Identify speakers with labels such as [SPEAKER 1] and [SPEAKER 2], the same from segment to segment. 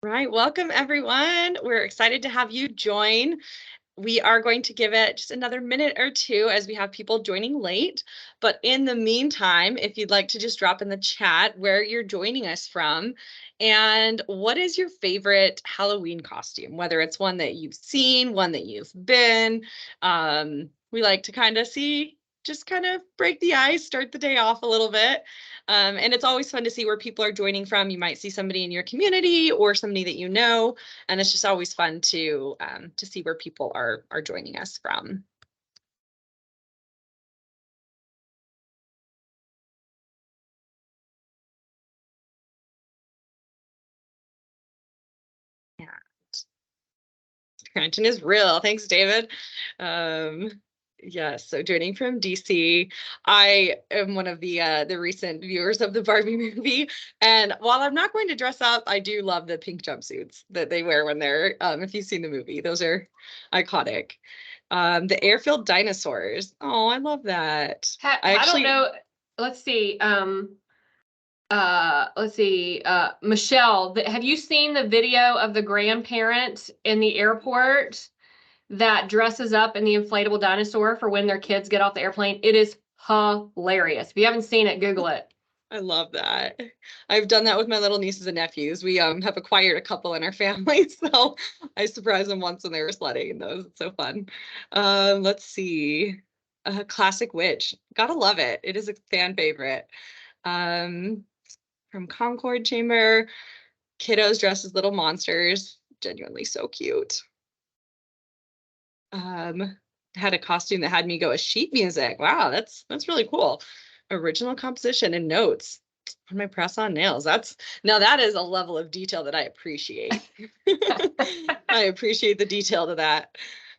[SPEAKER 1] Right. Welcome, everyone. We're excited to have you join. We are going to give it just another minute or two as we have people joining late. But in the meantime, if you'd like to just drop in the chat where you're joining us from and what is your favorite Halloween costume, whether it's one that you've seen, one that you've been. We like to kind of just kind of break the ice, start the day off a little bit. And it's always fun to see where people are joining from. You might see somebody in your community or somebody that you know, and it's just always fun to see where people are joining us from. Yeah, Scranton is real. Thanks, David. Yes, so joining from DC, I am one of the recent viewers of the Barbie movie, and while I'm not going to dress up, I do love the pink jumpsuits that they wear when they're if you've seen the movie, those are iconic. The air-filled dinosaurs. Oh, I love that.
[SPEAKER 2] I don't know. Let's see. Michelle, have you seen the video of the grandparent in the airport that dresses up in the inflatable dinosaur for when their kids get off the airplane? It is hilarious. If you haven't seen it, Google it.
[SPEAKER 1] I love that. I've done that with my little nieces and nephews. We have acquired a couple in our family, so I surprised them once when they were sledding, and those it's so fun. Let's see. Classic Witch. Gotta love it. It is a fan favorite. From Concord Chamber, kiddos dressed as little monsters. Genuinely so cute. Had a costume that had me go as sheet music. Wow, that's really cool. Original composition and notes on my press-on nails. That is a level of detail that I appreciate. I appreciate the detail to that.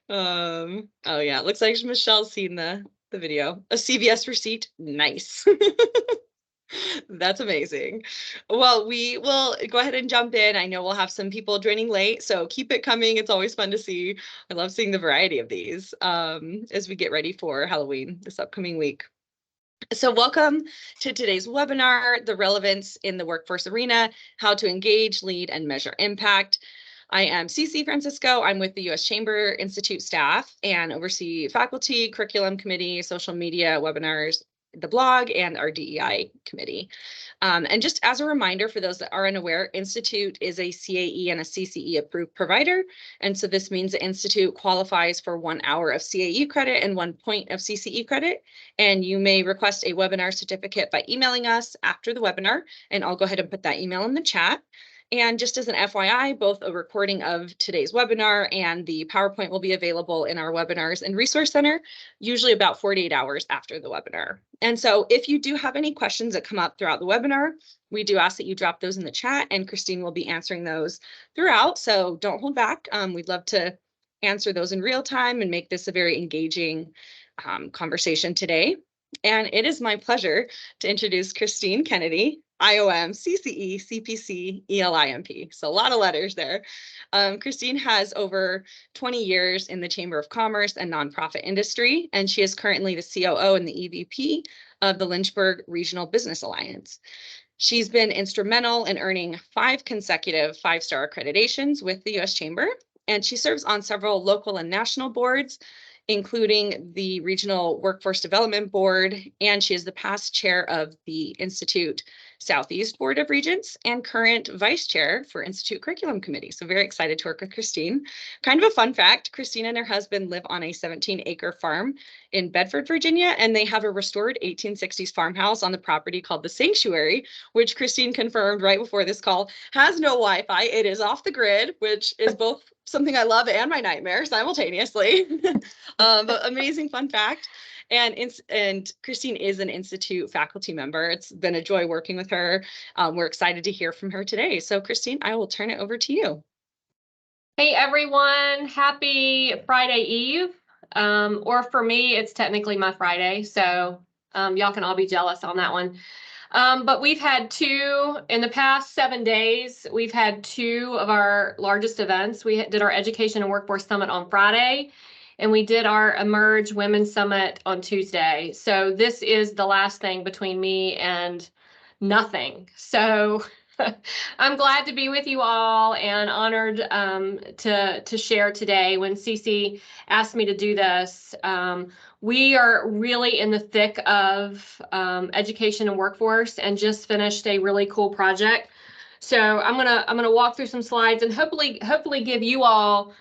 [SPEAKER 1] Oh yeah, it looks like Michelle's seen the video. A CVS receipt, nice. That's amazing. Well, we will go ahead and jump in. I know we'll have some people joining late, so keep it coming. It's always fun to see. I love seeing the variety of these as we get ready for Halloween this upcoming week. So welcome to today's webinar, The Relevance in the Workforce Arena, How to Engage, Lead, and Measure Impact. I am Cece Francisco. I'm with the U.S. Chamber Institute staff and oversee faculty, curriculum committee, social media, webinars, the blog, and our DEI committee. And just as a reminder for those that are unaware, Institute is a CAE and a CCE approved provider. And so this means the Institute qualifies for 1 hour of CAE credit and 1 point of CCE credit. And you may request a webinar certificate by emailing us after the webinar, and I'll go ahead and put that email in the chat. And just as an FYI, both a recording of today's webinar and the PowerPoint will be available in our webinars and resource center, usually about 48 hours after the webinar. And so if you do have any questions that come up throughout the webinar, we do ask that you drop those in the chat, and Christine will be answering those throughout. So don't hold back. We'd love to answer those in real time and make this a very engaging conversation today. And it is my pleasure to introduce Christine Kennedy, IOM, CCE, CPC, ELI-MP. So a lot of letters there. Christine has over 20 years in the Chamber of Commerce and nonprofit industry, and she is currently the COO and the EVP of the Lynchburg Regional Business Alliance. She's been instrumental in earning 5 consecutive 5-star accreditations with the U.S. Chamber, and she serves on several local and national boards, including the Regional Workforce Development Board, and she is the past chair of the Institute Southeast Board of Regents and current vice chair for Institute Curriculum Committee. So very excited to work with Christine. Kind of a fun fact, Christine and her husband live on a 17-acre farm in Bedford, Virginia, and they have a restored 1860s farmhouse on the property called the Sanctuary, which Christine confirmed right before this call has no Wi-Fi. It is off the grid, which is both something I love and my nightmare simultaneously. But amazing fun fact. And Christine is an Institute faculty member. It's been a joy working with her. We're excited to hear from her today. So Christine, I will turn it over to you.
[SPEAKER 2] Hey everyone, happy Friday Eve. Or for me, it's technically my Friday, so y'all can all be jealous on that one. But we've had in the past 7 days, we've had 2 of our largest events. We did our Education and Workforce Summit on Friday, and we did our Emerge Women's Summit on Tuesday. So this is the last thing between me and nothing. So I'm glad to be with you all and honored to share today. When Cece asked me to do this, we are really in the thick of education and workforce, and just finished a really cool project. So I'm gonna walk through some slides and hopefully give you all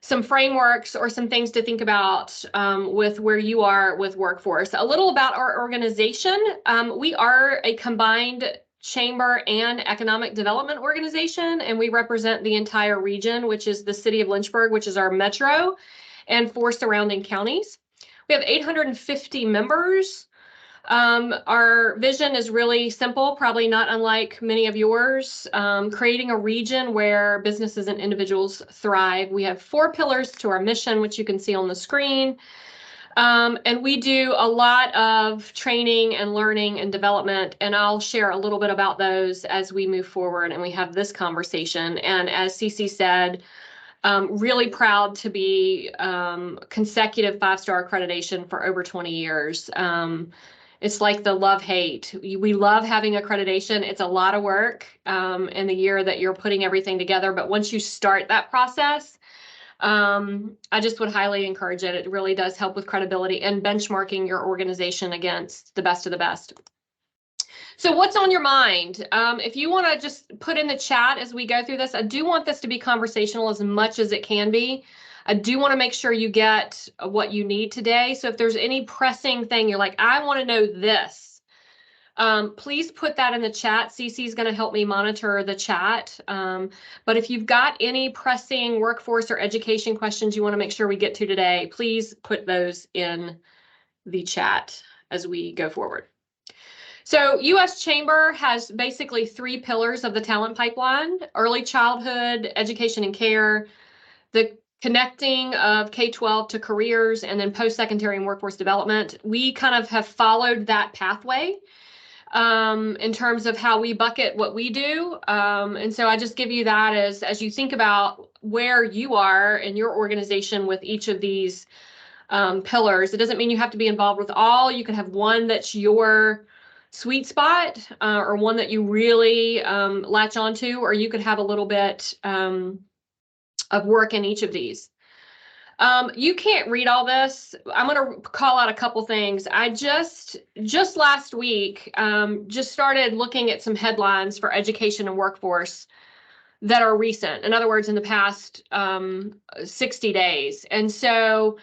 [SPEAKER 2] some frameworks or some things to think about with where you are with workforce. A little about our organization. We are a combined chamber and economic development organization, and we represent the entire region, which is the city of Lynchburg, which is our metro, and 4 surrounding counties. We have 850 members. Our vision is really simple, probably not unlike many of yours, creating a region where businesses and individuals thrive. We have 4 pillars to our mission, which you can see on the screen. And we do a lot of training and learning and development, and I'll share a little bit about those as we move forward and we have this conversation. And as Cece said, really proud to be consecutive 5-star accreditation for over 20 years. It's like the love-hate. We love having accreditation. It's a lot of work in the year that you're putting everything together. But once you start that process, I just would highly encourage it. It really does help with credibility and benchmarking your organization against the best of the best. So what's on your mind? If you want to just put in the chat as we go through this, I do want this to be conversational as much as it can be. I do want to make sure you get what you need today. So if there's any pressing thing, you're like, I want to know this, please put that in the chat. Cece is going to help me monitor the chat. But if you've got any pressing workforce or education questions you want to make sure we get to today, please put those in the chat as we go forward. So U.S. Chamber has basically 3 pillars of the talent pipeline: early childhood education and care, the connecting of K-12 to careers, and then post-secondary and workforce development. We kind of have followed that pathway in terms of how we bucket what we do. And so I just give you that as you think about where you are in your organization with each of these pillars. It doesn't mean you have to be involved with all. You can have one that's your sweet spot or one that you really latch onto, or you could have a little bit of work in each of these. You can't read all this. I'm going to call out a couple things. I just last week just started looking at some headlines for education and workforce that are recent. In other words, in the past 60 days. And so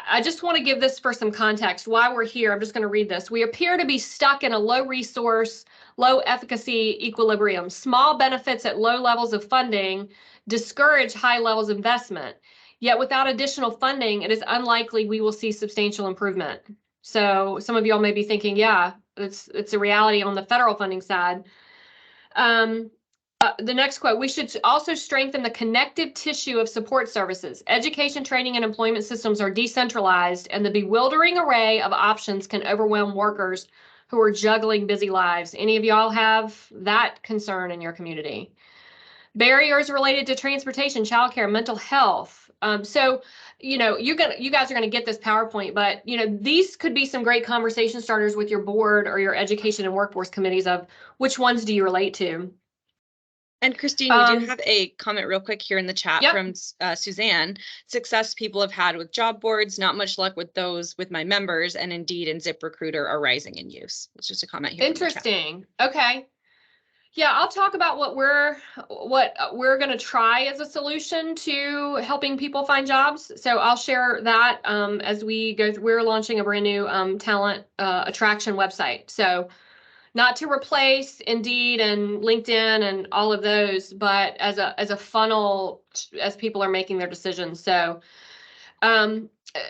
[SPEAKER 2] I just want to give this for some context. While we're here, I'm just going to read this. We appear to be stuck in a low resource, low efficacy equilibrium. Small benefits at low levels of funding discourage high levels of investment. Yet without additional funding, it is unlikely we will see substantial improvement. So some of y'all may be thinking, yeah, it's a reality on the federal funding side. The next quote, we should also strengthen the connective tissue of support services. Education, training, and employment systems are decentralized, and the bewildering array of options can overwhelm workers who are juggling busy lives. Any of y'all have that concern in your community? Barriers related to transportation, childcare, mental health. So, you know, you guys are going to get this PowerPoint, but, you know, these could be some great conversation starters with your board or your education and workforce committees of which ones do you relate to.
[SPEAKER 1] And Christine, we do have a comment real quick here in the chat from Suzanne. Success people have had with job boards, not much luck with those with my members, and Indeed and ZipRecruiter are rising in use. It's just a comment here.
[SPEAKER 2] Interesting. Okay. Yeah, I'll talk about what we're going to try as a solution to helping people find jobs. So I'll share that as we go. We're launching a brand new talent attraction website. So not to replace Indeed and LinkedIn and all of those, but as a funnel as people are making their decisions. So,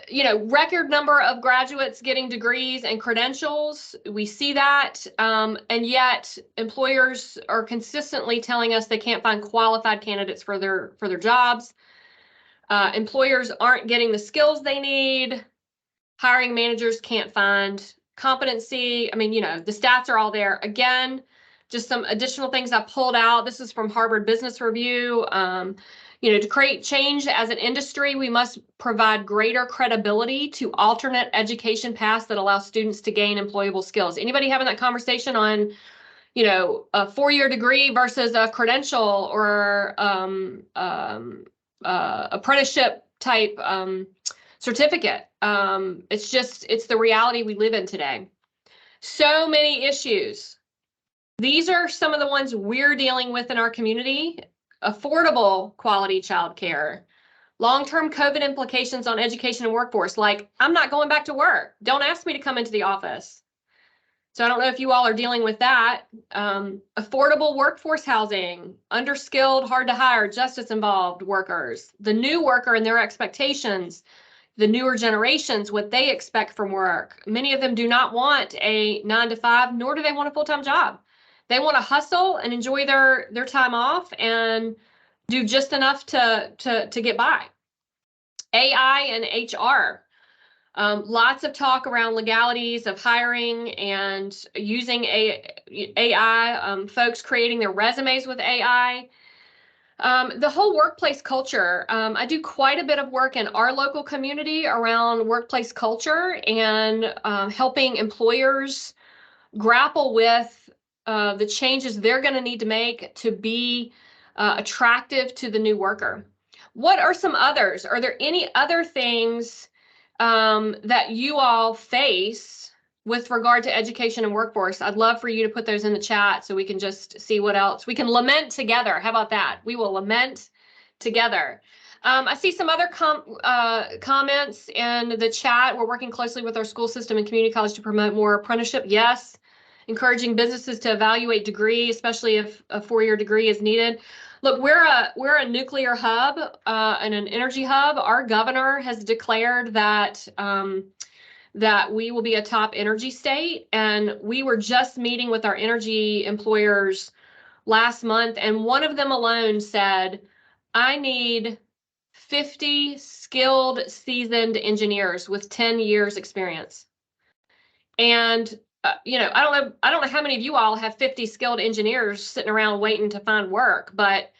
[SPEAKER 2] you know, record number of graduates getting degrees and credentials. We see that. And yet employers are consistently telling us they can't find qualified candidates for their jobs. Employers aren't getting the skills they need. Hiring managers can't find competency. I mean, you know, the stats are all there. Again, just some additional things I pulled out. This is from Harvard Business Review. You know, to create change as an industry, we must provide greater credibility to alternate education paths that allow students to gain employable skills. Anybody having that conversation on, a 4-year degree versus a credential or apprenticeship type certificate. It's the reality we live in today. So many issues. These are some of the ones we're dealing with in our community. Affordable quality childcare, long-term COVID implications on education and workforce. Like, I'm not going back to work. Don't ask me to come into the office. So I don't know if you all are dealing with that. Affordable workforce housing, underskilled, hard to hire, justice involved workers, the new worker and their expectations, the newer generations, what they expect from work. Many of them do not want a 9-to-5, nor do they want a full-time job. They want to hustle and enjoy their time off and do just enough to get by. AI and HR. Lots of talk around legalities of hiring and using AI, folks creating their resumes with AI. The whole workplace culture. I do quite a bit of work in our local community around workplace culture and helping employers grapple with the changes they're going to need to make to be attractive to the new worker. What are some others? Are there any other things that you all face with regard to education and workforce? I'd love for you to put those in the chat so we can just see what else. We can lament together. How about that? We will lament together. I see some other comments in the chat. We're working closely with our school system and community college to promote more apprenticeship. Yes. Encouraging businesses to evaluate degree, especially if a 4-year degree is needed. Look, we're a nuclear hub and an energy hub. Our governor has declared that that we will be a top energy state, and we were just meeting with our energy employers last month, and one of them alone said, "I need 50 skilled, seasoned engineers with 10 years experience." And I don't know how many of you all have 50 skilled engineers sitting around waiting to find work, but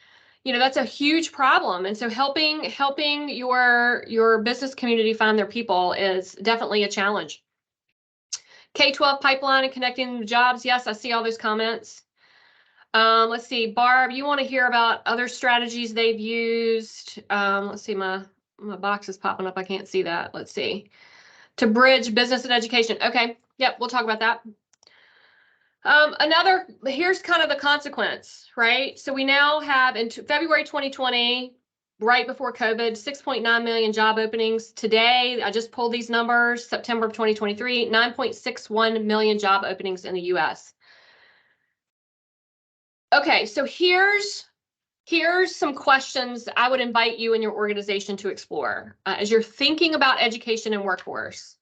[SPEAKER 2] that's a huge problem. And so helping your business community find their people is definitely a challenge. K-12 pipeline and connecting the jobs. Yes, I see all those comments. Let's see, Barb, you want to hear about other strategies they've used? Let's see, my box is popping up. I can't see that. Let's see. To bridge business and education. Okay. Yep, we'll talk about that. Here's kind of the consequence, right? So we now have in February 2020, right before COVID, 6.9 million job openings. Today, I just pulled these numbers, September of 2023, 9.61 million job openings in the US. Okay, so here's some questions I would invite you and your organization to explore as you're thinking about education and workforce.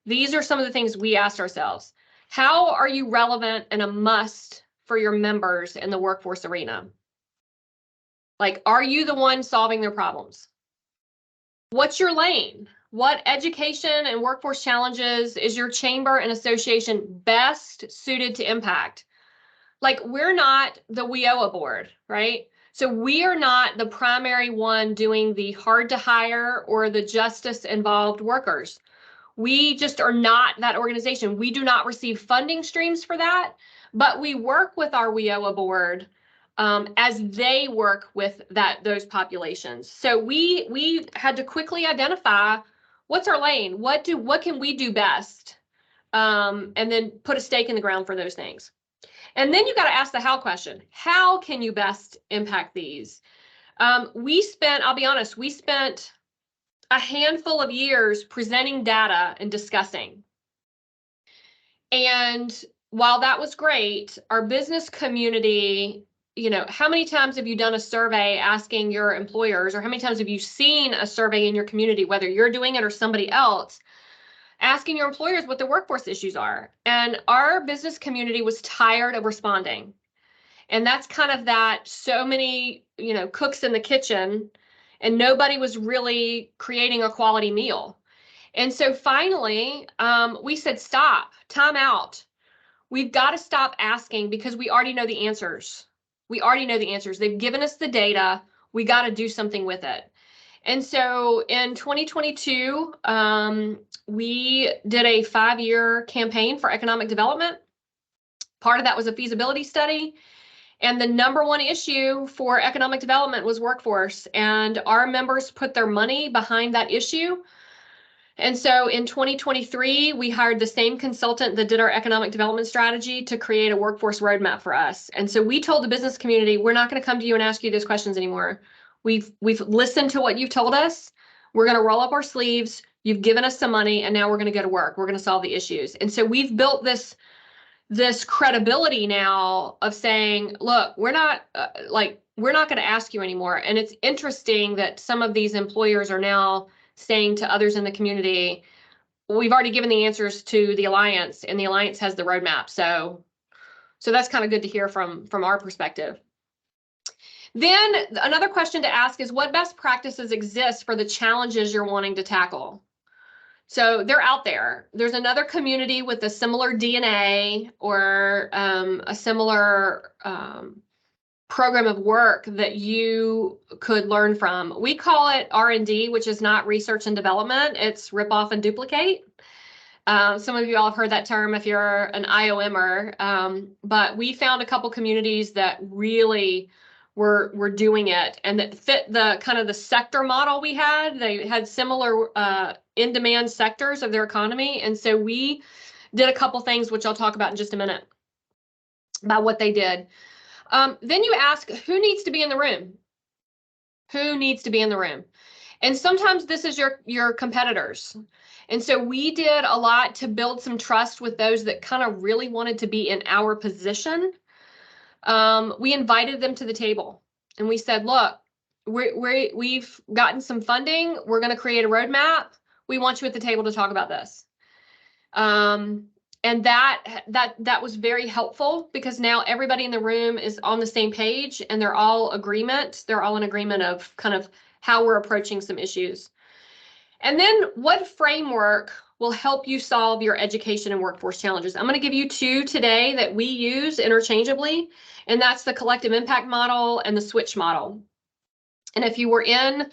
[SPEAKER 2] These are some of the things we asked ourselves. How are you relevant and a must for your members in the workforce arena? Like, are you the one solving their problems? What's your lane? What education and workforce challenges is your chamber and association best suited to impact? Like, we're not the WIOA board, right? So we are not the primary one doing the hard to hire or the justice involved workers. We just are not that organization. We do not receive funding streams for that, but we work with our WIOA board as they work with those populations. So we had to quickly identify what's our lane, what can we do best, and then put a stake in the ground for those things. And then you got to ask the how question. How can you best impact these? I'll be honest, we spent a handful of years presenting data and discussing. And while that was great, our business community, how many times have you done a survey asking your employers, or how many times have you seen a survey in your community, whether you're doing it or somebody else, asking your employers what the workforce issues are? And our business community was tired of responding. And that's kind of that so many, cooks in the kitchen, and nobody was really creating a quality meal. And so finally, we said, stop, time out. We've got to stop asking because we already know the answers. We already know the answers. They've given us the data. We got to do something with it. And so in 2022, we did a 5-year campaign for economic development. Part of that was a feasibility study. And the number one issue for economic development was workforce. And our members put their money behind that issue. And so in 2023, we hired the same consultant that did our economic development strategy to create a workforce roadmap for us. And so we told the business community, we're not going to come to you and ask you those questions anymore. We've listened to what you've told us. We're going to roll up our sleeves. You've given us some money, and now we're going to go to work. We're going to solve the issues. And so we've built this credibility now of saying, look, we're not going to ask you anymore. And it's interesting that some of these employers are now saying to others in the community, we've already given the answers to the Alliance, and the Alliance has the roadmap. So that's kind of good to hear from our perspective. Then another question to ask is, what best practices exist for the challenges you're wanting to tackle? So they're out there. There's another community with a similar DNA or a similar program of work that you could learn from. We call it R&D, which is not research and development. It's rip off and duplicate. Some of you all have heard that term if you're an IOMer, but we found a couple communities that really were doing it and that fit the kind of the sector model we had. They had similar in-demand sectors of their economy. And so we did a couple things, which I'll talk about in just a minute, about what they did. Then you ask, who needs to be in the room? Who needs to be in the room? And sometimes this is your competitors. And so we did a lot to build some trust with those that kind of really wanted to be in our position. We invited them to the table and we said, look, we've gotten some funding. We're going to create a roadmap. We want you at the table to talk about this. And that was very helpful because now everybody in the room is on the same page and they're all in agreement of kind of how we're approaching some issues. And then what framework will help you solve your education and workforce challenges? I'm going to give you two today that we use interchangeably, and that's the collective impact model and the switch model. And if you were in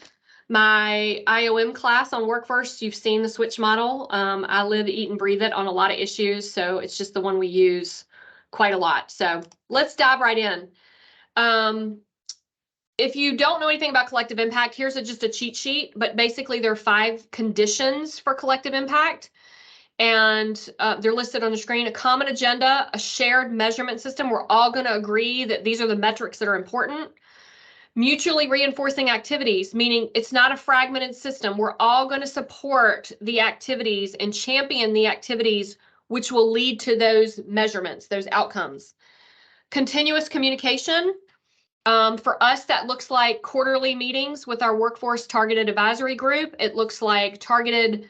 [SPEAKER 2] my IOM class on workforce, you've seen the switch model. I live, eat, and breathe it on a lot of issues, so it's just the one we use quite a lot. So let's dive right in. If you don't know anything about collective impact, here's just a cheat sheet, but basically there are 5 conditions for collective impact, and they're listed on the screen. A common agenda, a shared measurement system. We're all going to agree that these are the metrics that are important. Mutually reinforcing activities, meaning it's not a fragmented system. We're all going to support the activities and champion the activities which will lead to those measurements, those outcomes. Continuous communication. For us, that looks like quarterly meetings with our workforce targeted advisory group. It looks like targeted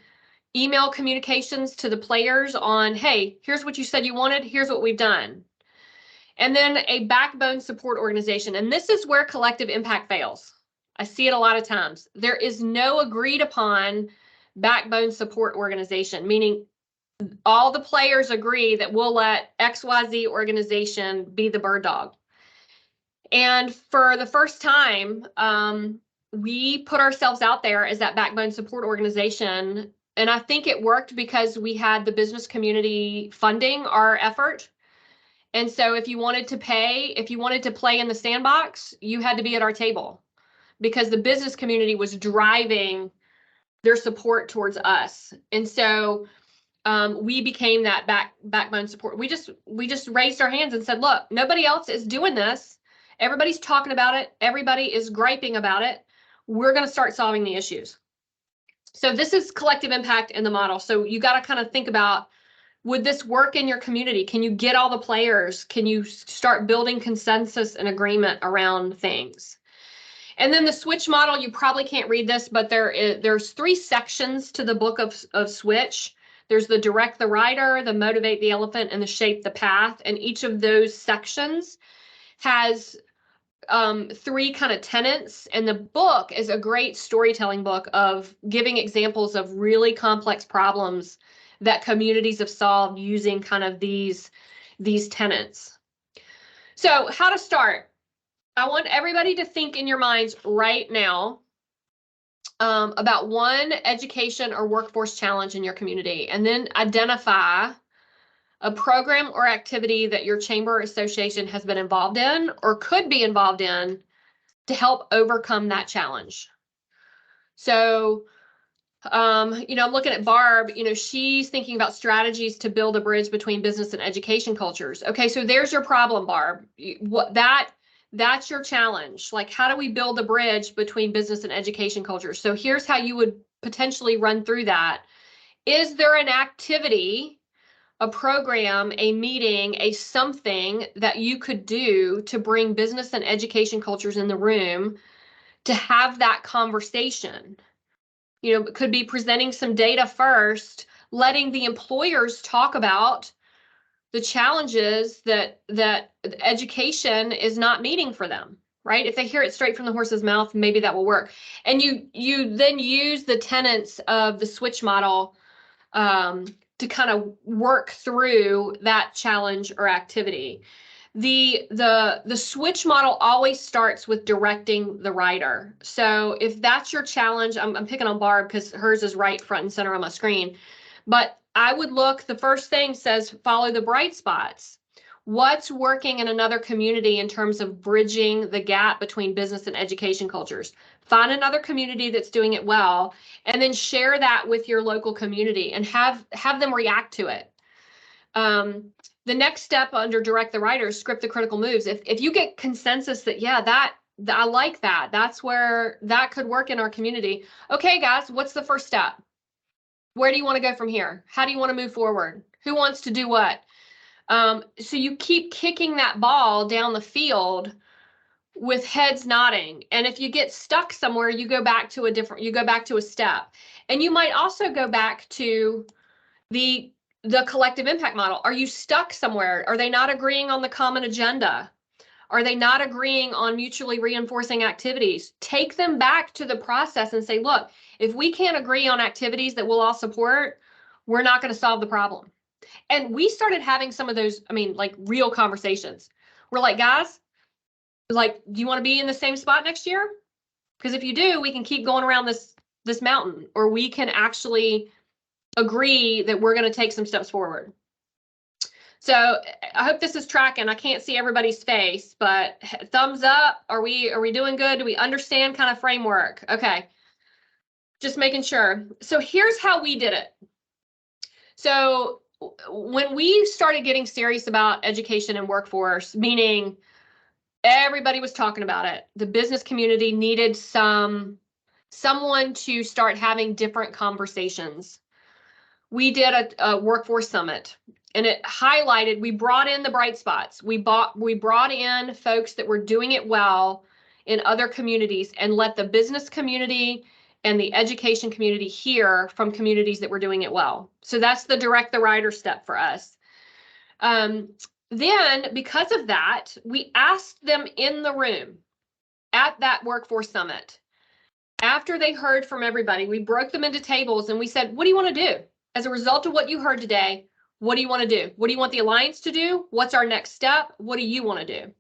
[SPEAKER 2] email communications to the players on, hey, here's what you said you wanted, here's what we've done. And then a backbone support organization. And this is where collective impact fails. I see it a lot of times. There is no agreed upon backbone support organization, meaning all the players agree that we'll let XYZ organization be the bird dog. And for the first time, we put ourselves out there as that backbone support organization. And I think it worked because we had the business community funding our effort. And so if you wanted to play in the sandbox, you had to be at our table because the business community was driving their support towards us. And so we became that backbone support. We just raised our hands and said, look, nobody else is doing this. Everybody's talking about it. Everybody is griping about it. We're going to start solving the issues. So this is collective impact in the model. So you got to kind of think about, would this work in your community? Can you get all the players? Can you start building consensus and agreement around things? And then the switch model, you probably can't read this, but there's 3 sections to the book of switch. There's the direct the rider, the motivate the elephant, and the shape the path. And each of those sections has 3 kind of tenets. And the book is a great storytelling book of giving examples of really complex problems that communities have solved using kind of these tenets. So how to start? I want everybody to think in your minds right now about one education or workforce challenge in your community, and then identify a program or activity that your chamber or association has been involved in or could be involved in to help overcome that challenge. So, you know, I'm looking at Barb, you know, she's thinking about strategies to build a bridge between business and education cultures. Okay, so there's your problem, Barb. That's your challenge. Like, how do we build a bridge between business and education cultures? So here's how you would potentially run through that. Is there an activity, a program, a meeting, a something that you could do to bring business and education cultures in the room to have that conversation? You know, it could be presenting some data first, letting the employers talk about the challenges that education is not meeting for them, right? If they hear it straight from the horse's mouth, maybe that will work. And you then use the tenets of the switch model to kind of work through that challenge or activity. The switch model always starts with directing the writer. So if that's your challenge, I'm picking on Barb because hers is right front and center on my screen. But I would look, the first thing says, follow the bright spots. What's working in another community in terms of bridging the gap between business and education cultures? Find another community that's doing it well, and then share that with your local community and have them react to it. The next step under direct the writer is script the critical moves. If you get consensus that, yeah, I like that, that's where that could work in our community. Okay, guys, what's the first step? Where do you want to go from here? How do you want to move forward? Who wants to do what? So you keep kicking that ball down the field with heads nodding. And if you get stuck somewhere, you go back to a step. And you might also go back to the collective impact model. Are you stuck somewhere? Are they not agreeing on the common agenda? Are they not agreeing on mutually reinforcing activities? Take them back to the process and say, look, if we can't agree on activities that we'll all support, we're not going to solve the problem. And we started having some of those, I mean, like real conversations. We're like, guys, like, do you want to be in the same spot next year? Because if you do, we can keep going around this mountain, or we can actually agree that we're going to take some steps forward. So I hope this is tracking. I can't see everybody's face, but thumbs up. Are we doing good? Do we understand kind of framework? Okay. Just making sure. So here's how we did it. So when we started getting serious about education and workforce, meaning everybody was talking about it, the business community needed someone to start having different conversations. We did a workforce summit, and it highlighted, we brought in the bright spots. We brought in folks that were doing it well in other communities and let the business community and the education community hear from communities that were doing it well. So that's the direct the writer step for us. Then, because of that, we asked them in the room at that workforce summit. After they heard from everybody, we broke them into tables and we said, what do you want to do? As a result of what you heard today, what do you want to do? What do you want the Alliance to do? What's our next step? What do you want to do?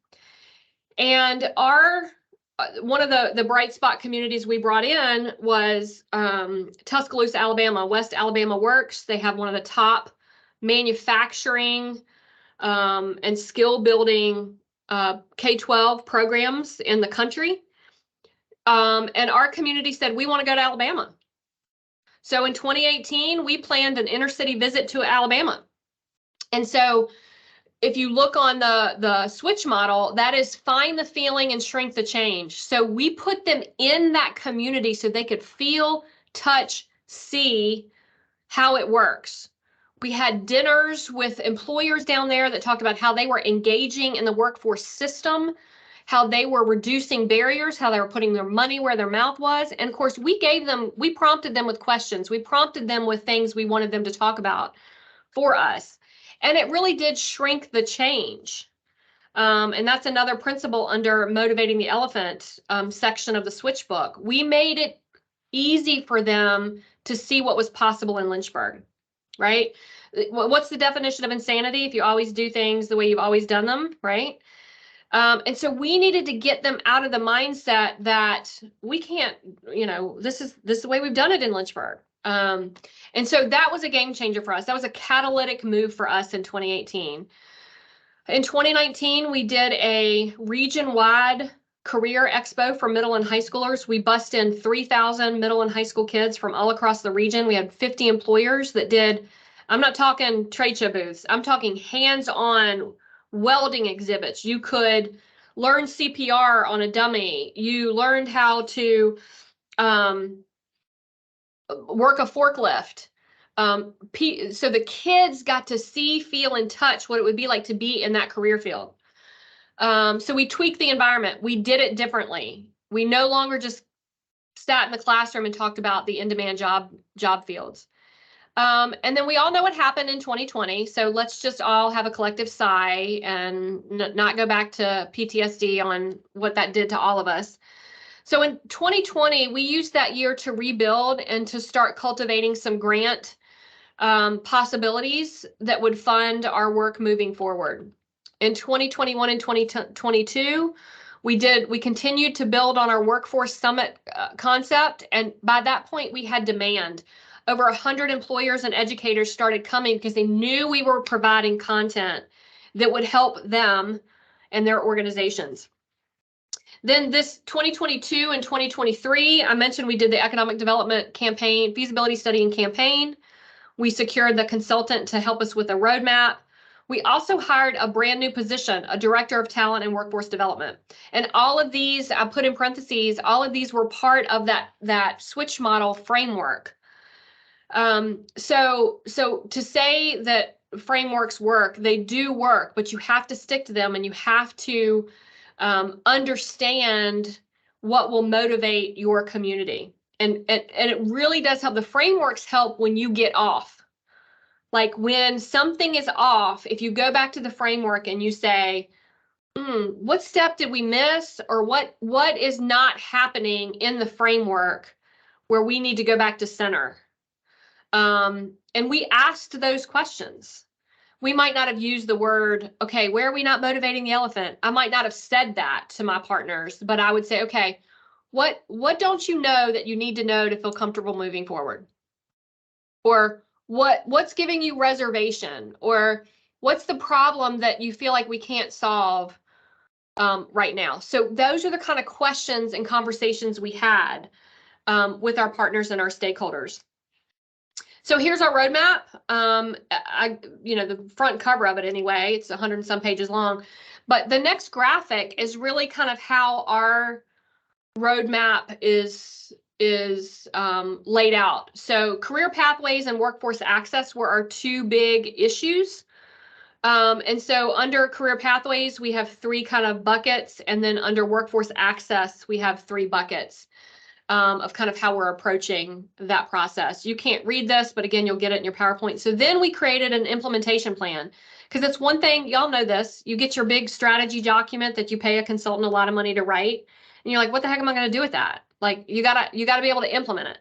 [SPEAKER 2] And one of the bright spot communities we brought in was Tuscaloosa, Alabama. West Alabama Works. They have one of the top manufacturing and skill building K-12 programs in the country. And our community said, we want to go to Alabama. So in 2018, we planned an intercity visit to Alabama. And so if you look on the switch model, that is find the feeling and shrink the change. So we put them in that community so they could feel, touch, see how it works. We had dinners with employers down there that talked about how they were engaging in the workforce system, how they were reducing barriers, how they were putting their money where their mouth was. And of course, we prompted them with questions. We prompted them with things we wanted them to talk about for us. And it really did shrink the change. And that's another principle under Motivating the Elephant section of the Switch book. We made it easy for them to see what was possible in Lynchburg, right? What's the definition of insanity? If you always do things the way you've always done them, right? And so we needed to get them out of the mindset that we can't, this is the way we've done it in Lynchburg. And so that was a game changer for us. That was a catalytic move for us in 2018. In 2019, we did a region-wide career expo for middle and high schoolers. We bussed in 3,000 middle and high school kids from all across the region. We had 50 employers that did, I'm not talking trade show booths, I'm talking hands-on welding exhibits. You could learn CPR on a dummy. You learned how to work a forklift. So the kids got to see, feel, and touch what it would be like to be in that career field. So we tweaked the environment. We did it differently. We no longer just sat in the classroom and talked about the in-demand job fields. And then we all know what happened in 2020. So let's just all have a collective sigh and not go back to PTSD on what that did to all of us. So in 2020, we used that year to rebuild and to start cultivating some grant possibilities that would fund our work moving forward. In 2021 and 2022, we continued to build on our workforce summit concept. And by that point, we had demand. Over 100 employers and educators started coming because they knew we were providing content that would help them and their organizations. Then this 2022 and 2023, I mentioned we did the economic development campaign, feasibility study and campaign. We secured the consultant to help us with a roadmap. We also hired a brand new position, a director of talent and workforce development. And all of these, I put in parentheses, all of these were part of that switch model framework. So to say that frameworks work, they do work, but you have to stick to them and you have to understand what will motivate your community. And it really does help. The frameworks help when you get off. Like when something is off, if you go back to the framework and you say, what step did we miss? Or what is not happening in the framework where we need to go back to center? And we asked those questions. We might not have used the word, okay, where are we not motivating the elephant? I might not have said that to my partners, but I would say, okay, what don't you know that you need to know to feel comfortable moving forward? Or what's giving you reservation? Or what's the problem that you feel like we can't solve right now? So those are the kind of questions and conversations we had with our partners and our stakeholders. So here's our roadmap. The front cover of it anyway, it's 100 and some pages long, but the next graphic is really kind of how our roadmap is laid out. So career pathways and workforce access were our two big issues. And so under career pathways, we have three kind of buckets, and then under workforce access, we have three buckets. Of kind of how we're approaching that process. You can't read this, but again, you'll get it in your PowerPoint. So then we created an implementation plan, because it's one thing, y'all know this, you get your big strategy document that you pay a consultant a lot of money to write, and you're like, what the heck am I going to do with that? Like, you gotta be able to implement it.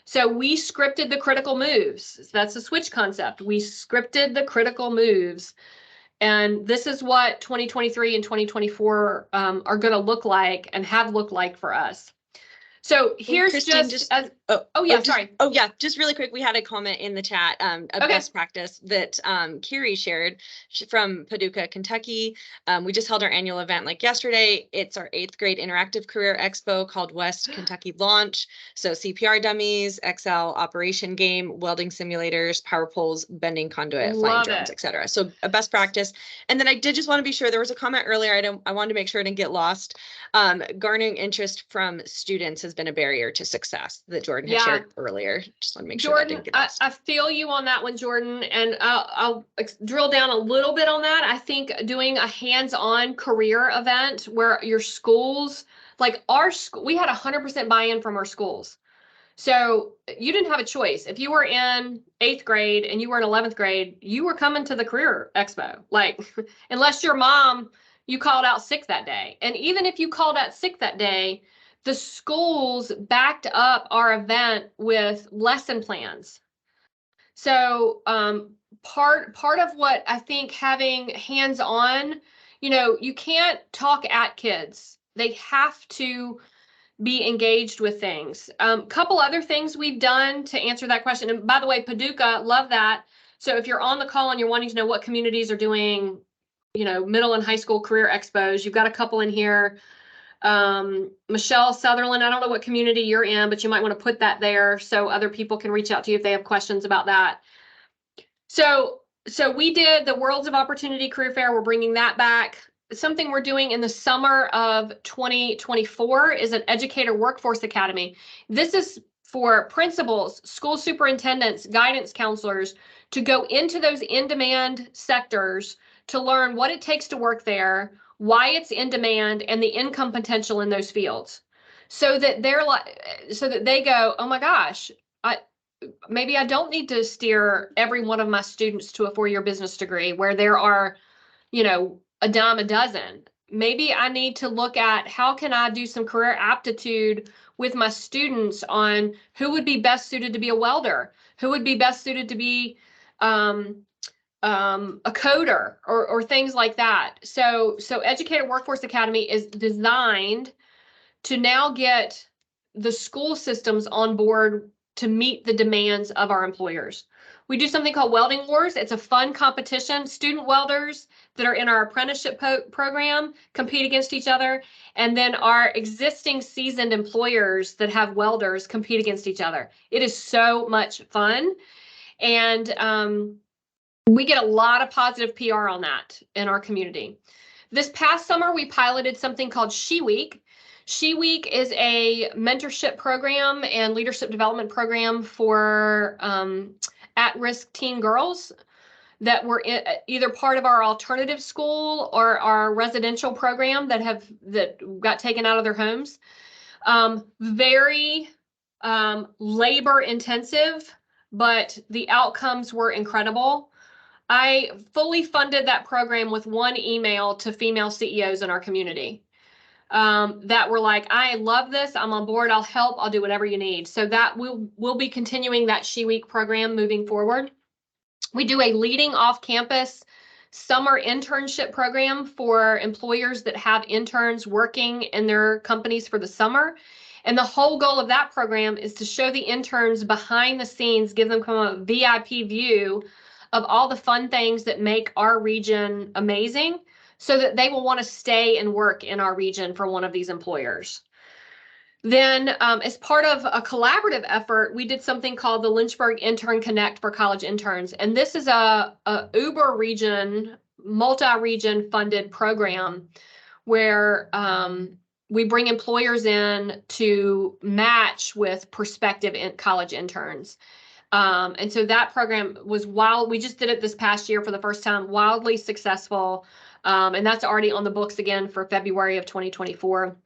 [SPEAKER 2] So we scripted the critical moves. That's the switch concept. We scripted the critical moves. And this is what 2023 and 2024 are going to look like and have looked like for us. So here's
[SPEAKER 1] just really quick. We had a comment in the chat, best practice that Kiri shared from Paducah, Kentucky. We just held our annual event like yesterday. It's our 8th grade interactive career expo called West Kentucky Launch. So CPR dummies, Excel operation game, welding simulators, power poles, bending conduit, flying drones, etc. So a best practice. And then I did just want to be sure, there was a comment earlier. I wanted to make sure I didn't get lost. Garnering interest from students has been a barrier to success that Jordan had shared earlier. Just want to make sure that didn't get lost.
[SPEAKER 2] I feel you on that one, Jordan, and I'll drill down a little bit on that. I think doing a hands-on career event where your schools, like our school, we had 100% buy-in from our schools. So you didn't have a choice. If you were in 8th grade and you were in 11th grade, you were coming to the career expo. Like, unless your mom, you called out sick that day. And even if you called out sick that day, the schools backed up our event with lesson plans. So part of what I think having hands-on, you can't talk at kids. They have to be engaged with things. Couple other things we've done to answer that question. And by the way, Paducah, love that. So if you're on the call and you're wanting to know what communities are doing, middle and high school career expos, you've got a couple in here. Michelle Sutherland, I don't know what community you're in, but you might want to put that there so other people can reach out to you if they have questions about that. So we did the Worlds of Opportunity Career Fair. We're bringing that back. Something we're doing in the summer of 2024 is an Educator Workforce Academy. This is for principals, school superintendents, guidance counselors to go into those in-demand sectors to learn what it takes to work there, why it's in demand, and the income potential in those fields. So that they go, oh my gosh, maybe I don't need to steer every one of my students to a 4-year business degree where there are, a dime a dozen. Maybe I need to look at how can I do some career aptitude with my students on who would be best suited to be a welder, who would be best suited to be a coder or things like that. So Educator Workforce Academy is designed to now get the school systems on board to meet the demands of our employers. We do something called Welding Wars. It's a fun competition. Student welders that are in our apprenticeship program compete against each other. And then our existing seasoned employers that have welders compete against each other. It is so much fun. And we get a lot of positive PR on that in our community. This past summer, we piloted something called She Week. She Week is a mentorship program and leadership development program for at-risk teen girls that were either part of our alternative school or our residential program that got taken out of their homes. Very labor intensive, but the outcomes were incredible. I fully funded that program with one email to female CEOs in our community. That were like, I love this. I'm on board. I'll help. I'll do whatever you need. So that we'll be continuing that She Week program moving forward. We do a leading off-campus summer internship program for employers that have interns working in their companies for the summer. And the whole goal of that program is to show the interns behind the scenes, give them kind of a VIP view of all the fun things that make our region amazing, so that they will want to stay and work in our region for one of these employers. Then as part of a collaborative effort, we did something called the Lynchburg Intern Connect for college interns. And this is a Uber region, multi-region funded program where we bring employers in to match with prospective college interns. And so that program was we just did it this past year for the first time, wildly successful. And that's already on the books again for February of 2024.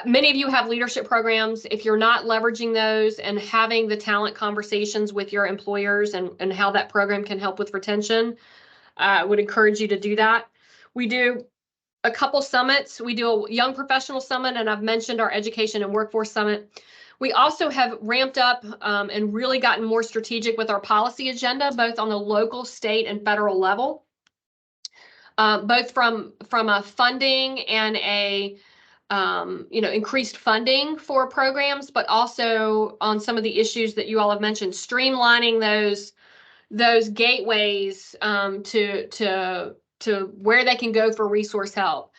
[SPEAKER 2] Many of you have leadership programs. If you're not leveraging those and having the talent conversations with your employers and how that program can help with retention, I would encourage you to do that. We do a couple summits. We do a Young Professional Summit, and I've mentioned our Education and Workforce Summit. We also have ramped up and really gotten more strategic with our policy agenda, both on the local, state, and federal level. Both from a funding and a increased funding for programs, but also on some of the issues that you all have mentioned, streamlining those gateways to where they can go for resource help.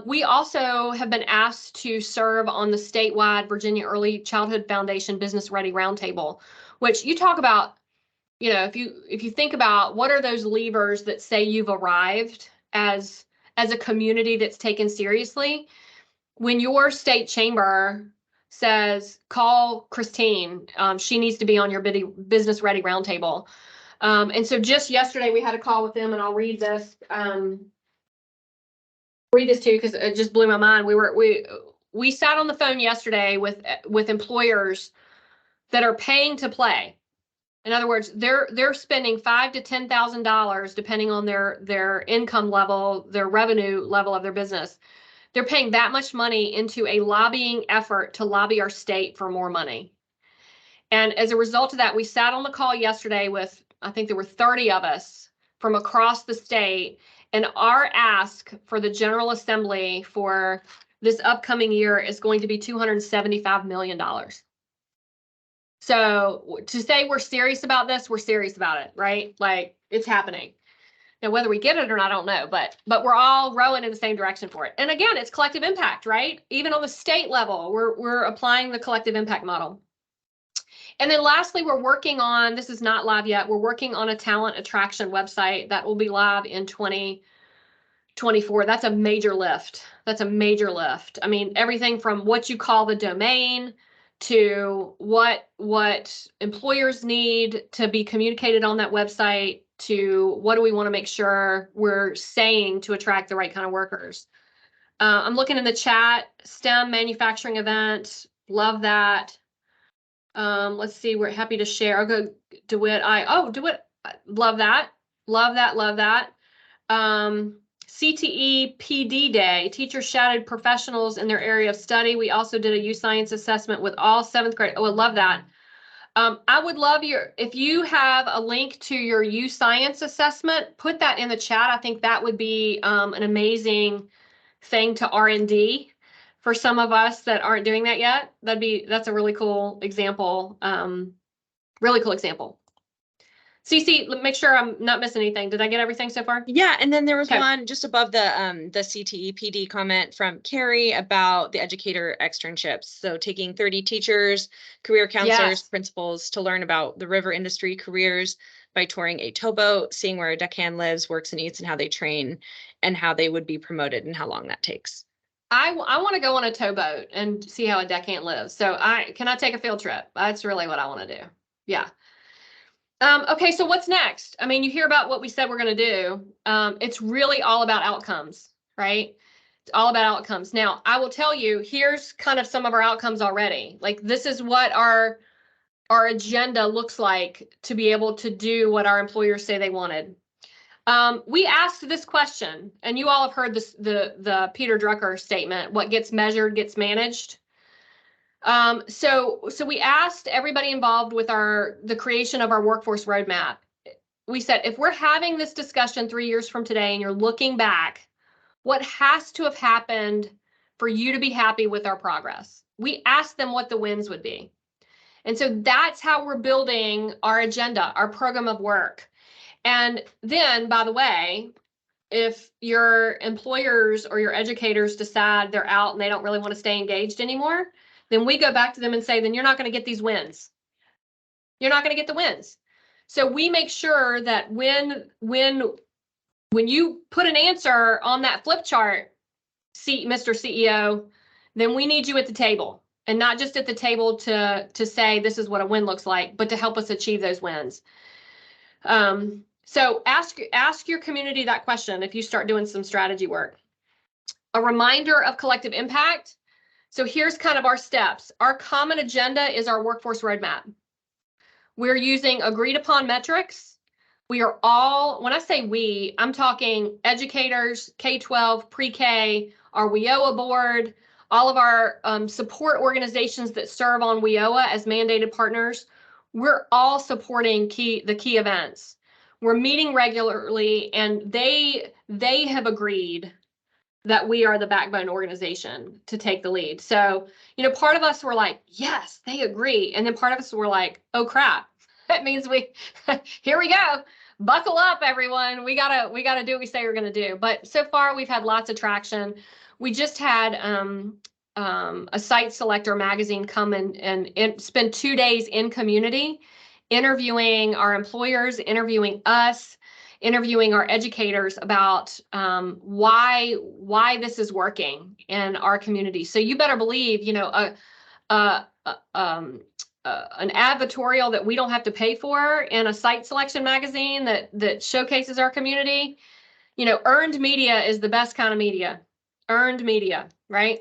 [SPEAKER 2] We also have been asked to serve on the statewide Virginia Early Childhood Foundation Business Ready Roundtable, which you talk about. If you think about what are those levers that say you've arrived as a community that's taken seriously, when your state chamber says, call Christine, she needs to be on your business ready roundtable. And so just yesterday we had a call with them, and I'll read this. Read this too, because it just blew my mind. We sat on the phone yesterday with employers that are paying to play. In other words, they're spending $5,000 to $10,000 depending on their income level, their revenue level of their business. They're paying that much money into a lobbying effort to lobby our state for more money. And as a result of that, we sat on the call yesterday with, I think there were 30 of us from across the state, and our ask for the General Assembly for this upcoming year is going to be $275 million. So to say we're serious about this, we're serious about it, right? Like, it's happening. Now, whether we get it or not, I don't know, but we're all rowing in the same direction for it. And again, it's collective impact, right? Even on the state level, we're applying the collective impact model. And then lastly, we're working on, this is not live yet, we're working on a talent attraction website that will be live in 2024. That's a major lift. That's a major lift. I mean, everything from what you call the domain to what employers need to be communicated on that website, to what do we want to make sure we're saying to attract the right kind of workers. I'm looking in the chat, STEM manufacturing event, love that. Let's see, we're happy to share. I'll go DeWitt. DeWitt, love that. Love that, love that. CTE PD Day, teachers shouted professionals in their area of study. We also did a youth science assessment with all 7th grade. Oh, I love that. I would love if you have a link to your youth science assessment, put that in the chat. I think that would be an amazing thing to R&D for some of us that aren't doing that yet. That's a really cool example. Really cool example. Cece, make sure I'm not missing anything. Did I get everything so far?
[SPEAKER 1] Yeah, and then there was one just above the CTE PD comment from Carrie about the educator externships. So taking 30 teachers, career counselors, principals to learn about the river industry careers by touring a towboat, seeing where a deckhand lives, works, and eats, and how they train, and how they would be promoted and how long that takes.
[SPEAKER 2] I want to go on a towboat and see how a deckhand lives. So can I take a field trip? That's really what I want to do. Yeah. Okay, so what's next? I mean, you hear about what we said we're going to do. It's really all about outcomes, right? It's all about outcomes. Now, I will tell you, here's kind of some of our outcomes already. Like, this is what our agenda looks like to be able to do what our employers say they wanted. We asked this question, and you all have heard this, the Peter Drucker statement, what gets measured gets managed. So we asked everybody involved with the creation of our workforce roadmap. We said, if we're having this discussion 3 years from today and you're looking back, what has to have happened for you to be happy with our progress? We asked them what the wins would be. And so that's how we're building our agenda, our program of work. And then, by the way, if your employers or your educators decide they're out and they don't really want to stay engaged anymore, then we go back to them and say, then you're not going to get these wins. You're not going to get the wins. So we make sure that when you put an answer on that flip chart, Mr. CEO, then we need you at the table, and not just at the table to say this is what a win looks like, but to help us achieve those wins. So ask your community that question if you start doing some strategy work. A reminder of collective impact. So here's kind of our steps. Our common agenda is our workforce roadmap. We're using agreed upon metrics. We are all, when I say we, I'm talking educators, K-12, pre-K, our WIOA board, all of our support organizations that serve on WIOA as mandated partners. We're all supporting the key events. We're meeting regularly, and they have agreed that we are the backbone organization to take the lead. So, part of us were like, yes, they agree. And then part of us were like, oh crap, that means here we go. Buckle up, everyone. We gotta do what we say we're gonna do. But so far we've had lots of traction. We just had a site selector magazine come and spend 2 days in community, interviewing our employers, interviewing us, interviewing our educators about why this is working in our community. So you better believe, an advertorial that we don't have to pay for in a site selection magazine that showcases our community. Earned media is the best kind of media. Earned media, right?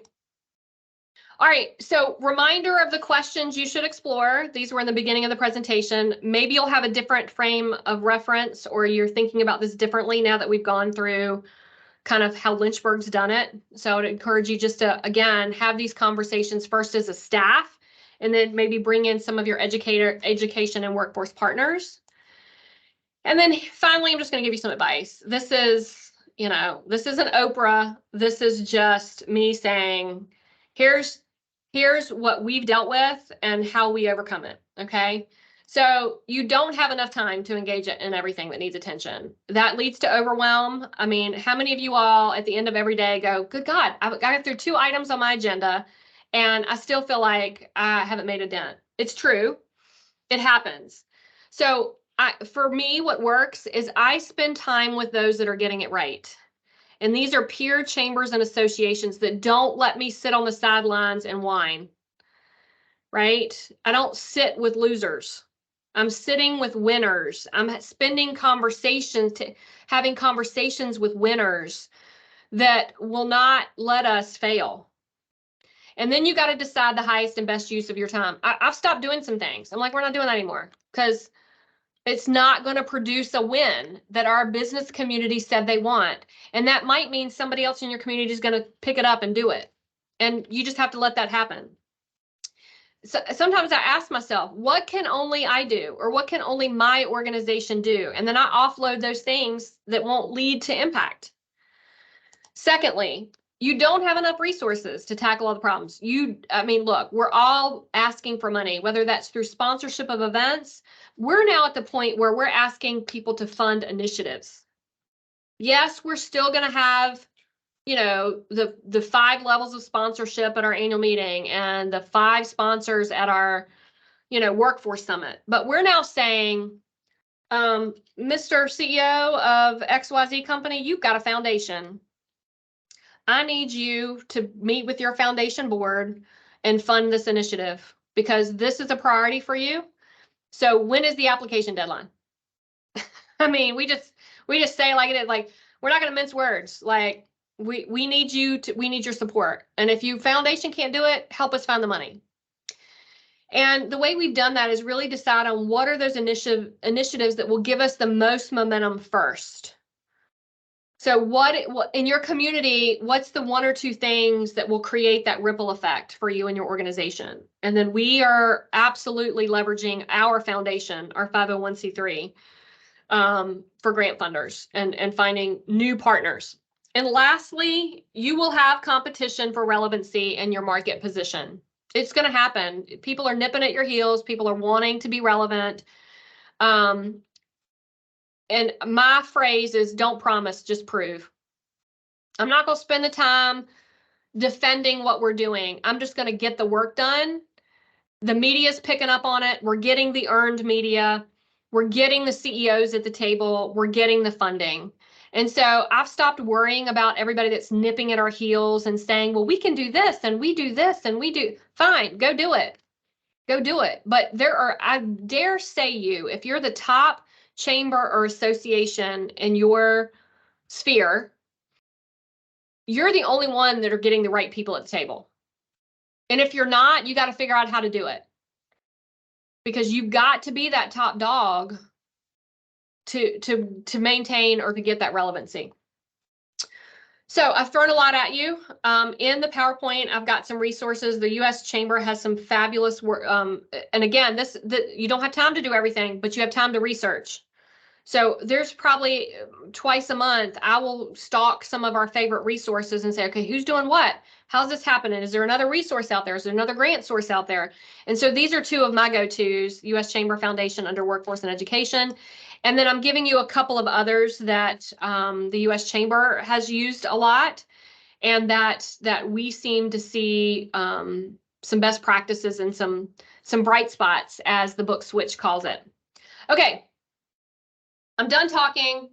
[SPEAKER 2] All right, so reminder of the questions you should explore. These were in the beginning of the presentation. Maybe you'll have a different frame of reference, or you're thinking about this differently now that we've gone through kind of how Lynchburg's done it. So I would encourage you just to, again, have these conversations first as a staff, and then maybe bring in some of your education and workforce partners. And then finally, I'm just going to give you some advice. This is, this isn't Oprah. This is just me saying, here's what we've dealt with and how we overcome it. Okay. So you don't have enough time to engage in everything that needs attention. That leads to overwhelm. I mean, how many of you all at the end of every day go, good God, I got through 2 items on my agenda and I still feel like I haven't made a dent. It's true. It happens. So for me, what works is I spend time with those that are getting it right. And these are peer chambers and associations that don't let me sit on the sidelines and whine, right? I don't sit with losers. I'm sitting with winners. I'm spending having conversations with winners that will not let us fail. And then you got to decide the highest and best use of your time. I've stopped doing some things. I'm like, we're not doing that anymore because it's not going to produce a win that our business community said they want. And that might mean somebody else in your community is going to pick it up and do it. And you just have to let that happen. So sometimes I ask myself, what can only I do, or what can only my organization do? And then I offload those things that won't lead to impact. Secondly, you don't have enough resources to tackle all the problems. Look, we're all asking for money, whether that's through sponsorship of events. We're now at the point where we're asking people to fund initiatives. Yes, we're still going to have, the 5 levels of sponsorship at our annual meeting and the 5 sponsors at our, workforce summit. But we're now saying, Mr. CEO of XYZ company, you've got a foundation. I need you to meet with your foundation board and fund this initiative because this is a priority for you. So when is the application deadline? I mean, we just say like it is, like, we're not going to mince words. Like we need your support. And if you foundation can't do it, help us find the money. And the way we've done that is really decide on what are those initiatives that will give us the most momentum first. So what in your community, what's the 1 or 2 things that will create that ripple effect for you and your organization? And then we are absolutely leveraging our foundation, our 501c3, for grant funders and finding new partners. And lastly, you will have competition for relevancy in your market position. It's going to happen. People are nipping at your heels. People are wanting to be relevant. And my phrase is don't promise, just prove. I'm not going to spend the time defending what we're doing. I'm just going to get the work done. The media's picking up on it. We're getting the earned media. We're getting the CEOs at the table. We're getting the funding. And so I've stopped worrying about everybody that's nipping at our heels and saying, well, we can do this and we do this and we do. Fine, go do it. Go do it. But I dare say if you're the top chamber or association in your sphere, you're the only one that are getting the right people at the table. And if you're not, you got to figure out how to do it. Because you've got to be that top dog to maintain or to get that relevancy. So I've thrown a lot at you. In the PowerPoint, I've got some resources. The U.S. Chamber has some fabulous work. And again, you don't have time to do everything, but you have time to research. So there's probably twice a month, I will stalk some of our favorite resources and say, okay, who's doing what? How's this happening? Is there another resource out there? Is there another grant source out there? And so these are 2 of my go-tos, U.S. Chamber Foundation under Workforce and Education. And then I'm giving you a couple of others that the U.S. Chamber has used a lot and that we seem to see some best practices and some bright spots, as the book Switch calls it. Okay. I'm done talking.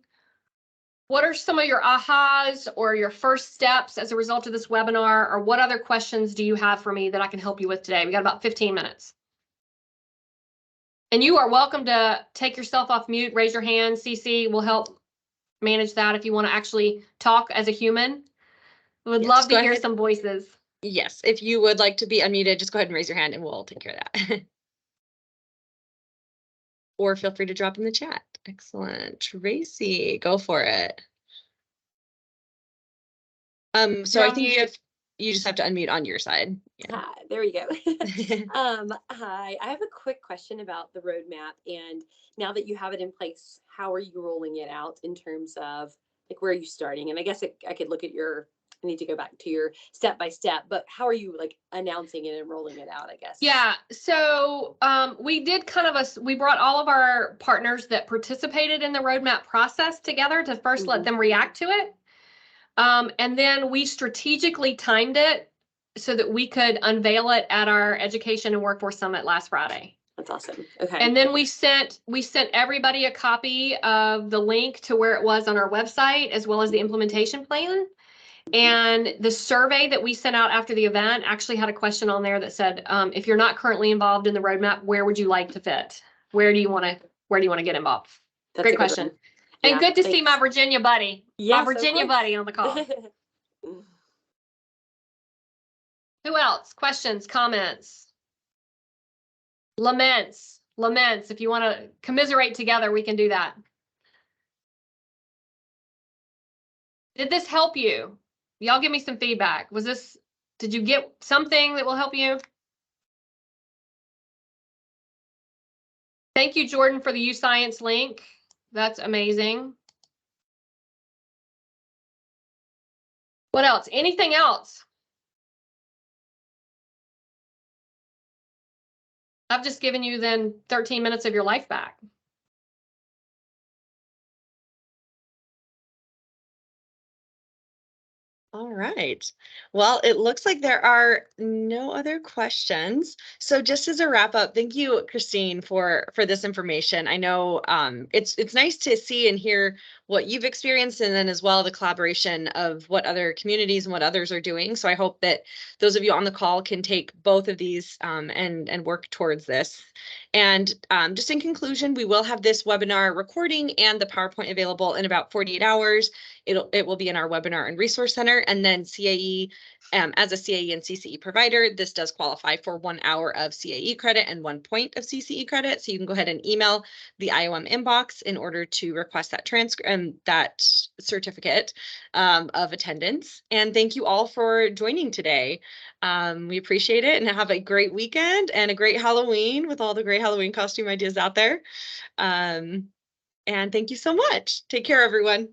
[SPEAKER 2] What are some of your ahas or your first steps as a result of this webinar, or what other questions do you have for me that I can help you with today? We got about 15 minutes. And you are welcome to take yourself off mute, raise your hand. CC will help manage that if you want to actually talk as a human. We would love to hear some voices.
[SPEAKER 1] Yes, if you would like to be unmuted, just go ahead and raise your hand and we'll take care of that. Or feel free to drop in the chat. Excellent. Tracy, go for it. So I think you just have to unmute on your side.
[SPEAKER 3] Yeah. Hi, there we go. Hi, I have a quick question about the roadmap. And now that you have it in place, how are you rolling it out in terms of like, where are you starting? And I guess I could look at I need to go back to your step by step, but how are you like announcing it and rolling it out, I guess?
[SPEAKER 2] Yeah, so we did kind of we brought all of our partners that participated in the roadmap process together to first let them react to it. And then we strategically timed it so that we could unveil it at our Education and Workforce Summit last Friday.
[SPEAKER 3] That's awesome. Okay.
[SPEAKER 2] And then we sent everybody a copy of the link to where it was on our website, as well as the implementation plan. And the survey that we sent out after the event actually had a question on there that said, if you're not currently involved in the roadmap, where would you like to fit? Where do you want to get involved?
[SPEAKER 3] That's
[SPEAKER 2] Great
[SPEAKER 3] a good
[SPEAKER 2] question.
[SPEAKER 3] one.
[SPEAKER 2] And
[SPEAKER 3] Yeah,
[SPEAKER 2] good to see
[SPEAKER 3] thanks.
[SPEAKER 2] my Virginia buddy.
[SPEAKER 3] Yes,
[SPEAKER 2] My Virginia
[SPEAKER 3] of course.
[SPEAKER 2] buddy on the call. Who else? Questions, comments? Laments. If you want to commiserate together, we can do that. Did this help you? Y'all give me some feedback. Did you get something that will help you? Thank you, Jordan, for the U-Science link. That's amazing. What else? Anything else? I've just given you then 13 minutes of your life back.
[SPEAKER 1] All right. Well, it looks like there are no other questions. So just as a wrap up, thank you, Christine, for this information. I know it's nice to see and hear what you've experienced, and then as well the collaboration of what other communities and what others are doing. So I hope that those of you on the call can take both of these and work towards this. And just in conclusion, we will have this webinar recording and the PowerPoint available in about 48 hours. It will be in our webinar and resource center, and then CAE, as a CAE and CCE provider, this does qualify for 1 hour of CAE credit and 1 point of CCE credit. So you can go ahead and email the IOM inbox in order to request that transcript and that certificate of attendance. And thank you all for joining today. We appreciate it, and have a great weekend and a great Halloween with all the great Halloween costume ideas out there. And thank you so much. Take care, everyone.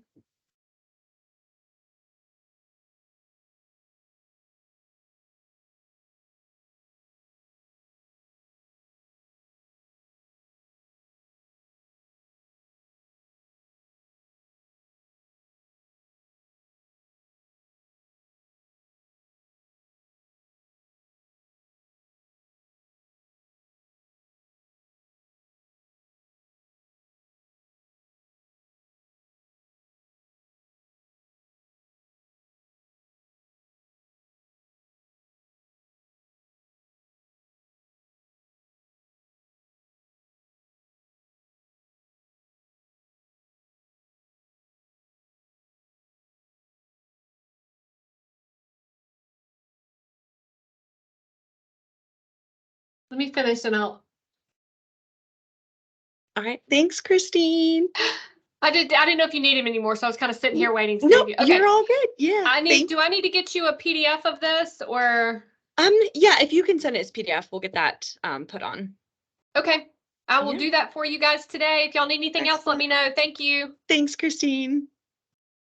[SPEAKER 2] Let me finish and I'll.
[SPEAKER 1] All right. Thanks, Christine.
[SPEAKER 2] I didn't know if you need him anymore, so I was kind of sitting here waiting to see
[SPEAKER 1] No,
[SPEAKER 2] if you. Okay.
[SPEAKER 1] you're all good. Yeah.
[SPEAKER 2] Do I need to get you a PDF of this, or?
[SPEAKER 1] Yeah, if you can send it as PDF, we'll get that put on.
[SPEAKER 2] Okay. I will
[SPEAKER 1] Yeah.
[SPEAKER 2] do that for you guys today. If y'all need anything else, let me know. Thank you.
[SPEAKER 1] Thanks, Christine.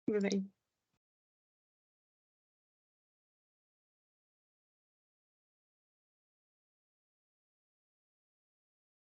[SPEAKER 1] Bye-bye.